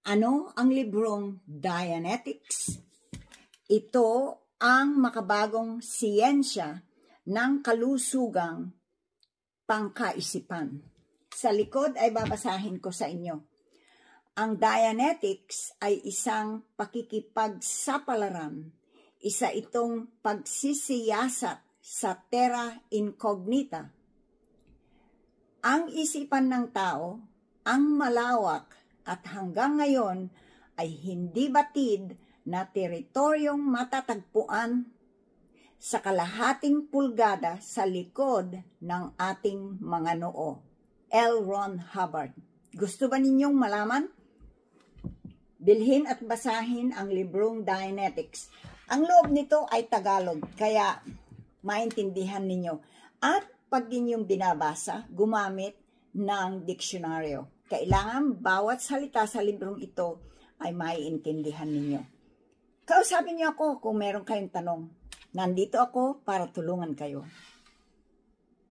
Ano ang librong Dianetics? Ito ang makabagong siyensya ng kalusugang pangkaisipan. Sa likod ay babasahin ko sa inyo. Ang Dianetics ay isang pakikipagsapalaran. Isa itong pagsisiyasat sa terra incognita. Ang isipan ng tao ang malawak at hanggang ngayon ay hindi batid na teritoryong matatagpuan sa kalahating pulgada sa likod ng ating mga noo. L. Ron Hubbard. Gusto ba ninyong malaman? Bilhin at basahin ang librong Dianetics. Ang loob nito ay Tagalog, kaya maintindihan ninyo. At pag inyong binabasa, gumamit ng diksyonaryo. Kailangan bawat salita sa librong ito ay maiintindihan ninyo. Kausapin niyo ako kung meron kayong tanong. Nandito ako para tulungan kayo.